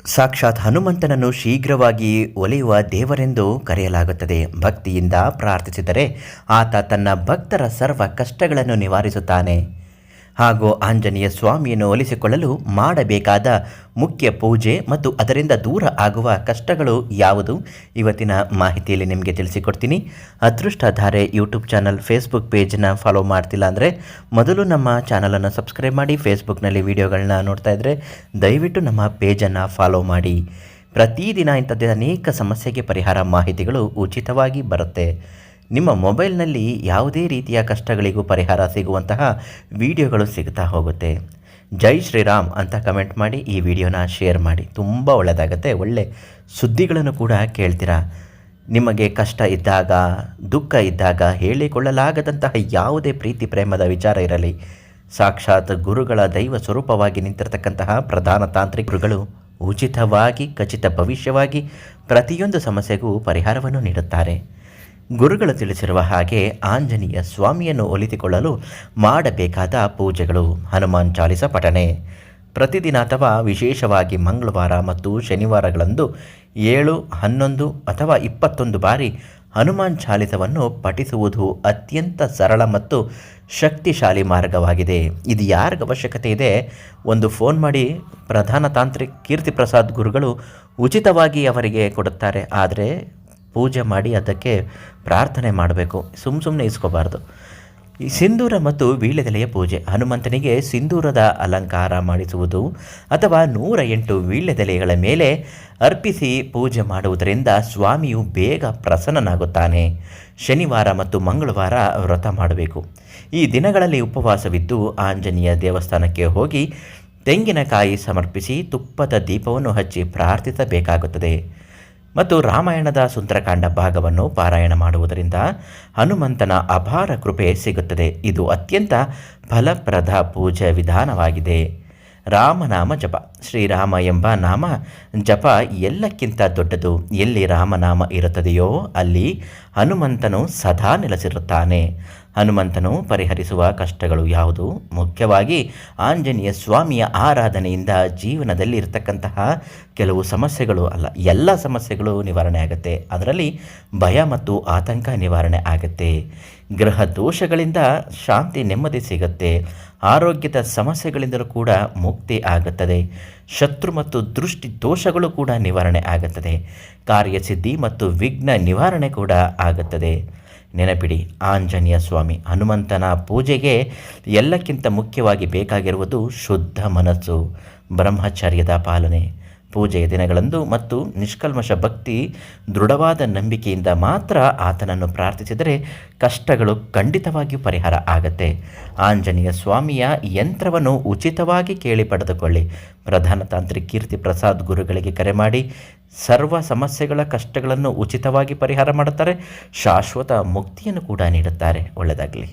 ಸಾಕ್ಷಾತ್ ಹನುಮಂತನನ್ನು ಶೀಘ್ರವಾಗಿ ಒಲಿಯುವ ದೇವರೆಂದು ಕರೆಯಲಾಗುತ್ತದೆ. ಭಕ್ತಿಯಿಂದ ಪ್ರಾರ್ಥಿಸಿದರೆ ಆತ ತನ್ನ ಭಕ್ತರ ಸರ್ವ ಕಷ್ಟಗಳನ್ನು ನಿವಾರಿಸುತ್ತಾನೆ. ಹಾಗೂ ಆಂಜನೇಯ ಸ್ವಾಮಿಯನ್ನು ಒಲಿಸಿಕೊಳ್ಳಲು ಮಾಡಬೇಕಾದ ಮುಖ್ಯ ಪೂಜೆ ಮತ್ತು ಅದರಿಂದ ದೂರ ಆಗುವ ಕಷ್ಟಗಳು ಯಾವುದು ಇವತ್ತಿನ ಮಾಹಿತಿಯಲ್ಲಿ ನಿಮಗೆ ತಿಳಿಸಿಕೊಡ್ತೀನಿ. ಅದೃಷ್ಟಧಾರೆ ಯೂಟ್ಯೂಬ್ ಚಾನಲ್ ಫೇಸ್ಬುಕ್ ಪೇಜನ್ನು ಫಾಲೋ ಮಾಡ್ತಿಲ್ಲ ಅಂದರೆ ಮೊದಲು ನಮ್ಮ ಚಾನಲನ್ನು ಸಬ್ಸ್ಕ್ರೈಬ್ ಮಾಡಿ. ಫೇಸ್ಬುಕ್ನಲ್ಲಿ ವಿಡಿಯೋಗಳನ್ನ ನೋಡ್ತಾ ಇದ್ದರೆ ದಯವಿಟ್ಟು ನಮ್ಮ ಪೇಜನ್ನು ಫಾಲೋ ಮಾಡಿ. ಪ್ರತಿದಿನ ಇಂಥದ್ದೇ ಅನೇಕ ಸಮಸ್ಯೆಗೆ ಪರಿಹಾರ ಮಾಹಿತಿಗಳು ಉಚಿತವಾಗಿ ಬರುತ್ತೆ. ನಿಮ್ಮ ಮೊಬೈಲ್ನಲ್ಲಿ ಯಾವುದೇ ರೀತಿಯ ಕಷ್ಟಗಳಿಗೂ ಪರಿಹಾರ ಸಿಗುವಂತಹ ವಿಡಿಯೋಗಳು ಸಿಗ್ತಾ ಹೋಗುತ್ತೆ. ಜೈ ಶ್ರೀರಾಮ್ ಅಂತ ಕಮೆಂಟ್ ಮಾಡಿ, ಈ ವಿಡಿಯೋನ ಶೇರ್ ಮಾಡಿ. ತುಂಬ ಒಳ್ಳೆಯದಾಗತ್ತೆ. ಒಳ್ಳೆ ಸುದ್ದಿಗಳನ್ನು ಕೂಡ ಕೇಳ್ತೀರಾ. ನಿಮಗೆ ಕಷ್ಟ ಇದ್ದಾಗ, ದುಃಖ ಇದ್ದಾಗ, ಹೇಳಿಕೊಳ್ಳಲಾಗದಂತಹ ಯಾವುದೇ ಪ್ರೀತಿ ಪ್ರೇಮದ ವಿಚಾರ ಇರಲಿ, ಸಾಕ್ಷಾತ್ ಗುರುಗಳ ದೈವ ಸ್ವರೂಪವಾಗಿ ನಿಂತಿರತಕ್ಕಂತಹ ಪ್ರಧಾನ ತಾಂತ್ರಿಕರುಗಳು ಉಚಿತವಾಗಿ, ಖಚಿತ ಭವಿಷ್ಯವಾಗಿ ಪ್ರತಿಯೊಂದು ಸಮಸ್ಯೆಗೂ ಪರಿಹಾರವನ್ನು ನೀಡುತ್ತಾರೆ. ಗುರುಗಳು ತಿಳಿಸಿರುವ ಹಾಗೆ ಆಂಜನೇಯ ಸ್ವಾಮಿಯನ್ನು ಒಲಿಸಿಕೊಳ್ಳಲು ಮಾಡಬೇಕಾದ ಪೂಜೆಗಳು: ಹನುಮಾನ್ ಚಾಲಿಸ ಪಠನೆ ಪ್ರತಿದಿನ ಅಥವಾ ವಿಶೇಷವಾಗಿ ಮಂಗಳವಾರ ಮತ್ತು ಶನಿವಾರಗಳಂದು 7, 11 ಅಥವಾ 21 ಬಾರಿ ಹನುಮಾನ್ ಚಾಲಿಸವನ್ನು ಪಠಿಸುವುದು ಅತ್ಯಂತ ಸರಳ ಮತ್ತು ಶಕ್ತಿಶಾಲಿ ಮಾರ್ಗವಾಗಿದೆ. ಇದು ಯಾರಿಗೆ ಅವಶ್ಯಕತೆ ಇದೆ, ಒಂದು ಫೋನ್ ಮಾಡಿ. ಪ್ರಧಾನ ತಾಂತ್ರಿಕ ಕೀರ್ತಿ ಪ್ರಸಾದ್ ಗುರುಗಳು ಉಚಿತವಾಗಿ ಅವರಿಗೆ ಕೊಡುತ್ತಾರೆ. ಆದರೆ ಪೂಜೆ ಮಾಡಿ ಅದಕ್ಕೆ ಪ್ರಾರ್ಥನೆ ಮಾಡಬೇಕು, ಸುಮ್ಮನೆ ಇಸ್ಕೋಬಾರ್ದು. ಈ ಸಿಂಧೂರ ಮತ್ತು ವೀಳ್ಯದೆಲೆಯ ಪೂಜೆ: ಹನುಮಂತನಿಗೆ ಸಿಂಧೂರದ ಅಲಂಕಾರ ಮಾಡಿಸುವುದು ಅಥವಾ 108 ವೀಳ್ಯದೆಲೆಗಳ ಮೇಲೆ ಅರ್ಪಿಸಿ ಪೂಜೆ ಮಾಡುವುದರಿಂದ ಸ್ವಾಮಿಯು ಬೇಗ ಪ್ರಸನ್ನನಾಗುತ್ತಾನೆ. ಶನಿವಾರ ಮತ್ತು ಮಂಗಳವಾರ ವ್ರತ ಮಾಡಬೇಕು. ಈ ದಿನಗಳಲ್ಲಿ ಉಪವಾಸವಿದ್ದು ಆಂಜನೇಯ ದೇವಸ್ಥಾನಕ್ಕೆ ಹೋಗಿ ತೆಂಗಿನಕಾಯಿ ಸಮರ್ಪಿಸಿ ತುಪ್ಪದ ದೀಪವನ್ನು ಹಚ್ಚಿ ಪ್ರಾರ್ಥಿಸಬೇಕಾಗುತ್ತದೆ. ಮತ್ತು ರಾಮಾಯಣದ ಸುಂದರಕಾಂಡ ಭಾಗವನ್ನು ಪಾರಾಯಣ ಮಾಡುವುದರಿಂದ ಹನುಮಂತನ ಅಪಾರ ಕೃಪೆ ಸಿಗುತ್ತದೆ. ಇದು ಅತ್ಯಂತ ಫಲಪ್ರದ ಪೂಜಾ ವಿಧಾನವಾಗಿದೆ. ರಾಮನಾಮ ಜಪ: ಶ್ರೀರಾಮ ಎಂಬ ನಾಮ ಜಪ ಎಲ್ಲಕ್ಕಿಂತ ದೊಡ್ಡದು. ಎಲ್ಲಿ ರಾಮನಾಮ ಇರುತ್ತದೆಯೋ ಅಲ್ಲಿ ಹನುಮಂತನು ಸದಾ ನೆಲೆಸಿರುತ್ತಾನೆ. ಹನುಮಂತನು ಪರಿಹರಿಸುವ ಕಷ್ಟಗಳು ಯಾವುದು? ಮುಖ್ಯವಾಗಿ ಆಂಜನೇಯ ಸ್ವಾಮಿಯ ಆರಾಧನೆಯಿಂದ ಜೀವನದಲ್ಲಿ ಇರತಕ್ಕಂತಹ ಕೆಲವು ಸಮಸ್ಯೆಗಳು ಅಲ್ಲ, ಎಲ್ಲ ಸಮಸ್ಯೆಗಳು ನಿವಾರಣೆ ಆಗುತ್ತೆ. ಅದರಲ್ಲಿ ಭಯ ಮತ್ತು ಆತಂಕ ನಿವಾರಣೆ ಆಗುತ್ತೆ. ಗ್ರಹ ದೋಷಗಳಿಂದ ಶಾಂತಿ, ನೆಮ್ಮದಿ ಸಿಗುತ್ತೆ. ಆರೋಗ್ಯದ ಸಮಸ್ಯೆಗಳಿಂದಲೂ ಕೂಡ ಮುಕ್ತಿ ಆಗುತ್ತದೆ. ಶತ್ರು ಮತ್ತು ದೃಷ್ಟಿ ದೋಷಗಳು ಕೂಡ ನಿವಾರಣೆ ಆಗುತ್ತದೆ. ಕಾರ್ಯಸಿದ್ಧಿ ಮತ್ತು ವಿಘ್ನ ನಿವಾರಣೆ ಕೂಡ ಆಗುತ್ತದೆ. ನೆನಪಿಡಿ, ಆಂಜನೇಯ ಸ್ವಾಮಿ ಹನುಮಂತನ ಪೂಜೆಗೆ ಎಲ್ಲಕ್ಕಿಂತ ಮುಖ್ಯವಾಗಿ ಬೇಕಾಗಿರುವುದು ಶುದ್ಧ ಮನಸ್ಸು, ಬ್ರಹ್ಮಚರ್ಯದ ಪಾಲನೆ. ಪೂಜೆಯ ದಿನಗಳಂದು ಮತ್ತು ನಿಷ್ಕಲ್ಮಶ ಭಕ್ತಿ, ದೃಢವಾದ ನಂಬಿಕೆಯಿಂದ ಮಾತ್ರ ಆತನನ್ನು ಪ್ರಾರ್ಥಿಸಿದರೆ ಕಷ್ಟಗಳು ಖಂಡಿತವಾಗಿಯೂ ಪರಿಹಾರ ಆಗತ್ತೆ. ಆಂಜನೇಯ ಸ್ವಾಮಿಯ ಯಂತ್ರವನ್ನು ಉಚಿತವಾಗಿ ಕೇಳಿ ಪಡೆದುಕೊಳ್ಳಿ. ಪ್ರಧಾನ ತಾಂತ್ರಿಕ ಕೀರ್ತಿ ಪ್ರಸಾದ್ ಗುರುಗಳಿಗೆ ಕರೆ ಮಾಡಿ ಸರ್ವ ಸಮಸ್ಯೆಗಳ ಕಷ್ಟಗಳನ್ನು ಉಚಿತವಾಗಿ ಪರಿಹಾರ ಮಾಡುತ್ತಾರೆ. ಶಾಶ್ವತ ಮುಕ್ತಿಯನ್ನು ಕೂಡ ನೀಡುತ್ತಾರೆ. ಒಳ್ಳೆಯದಾಗಲಿ.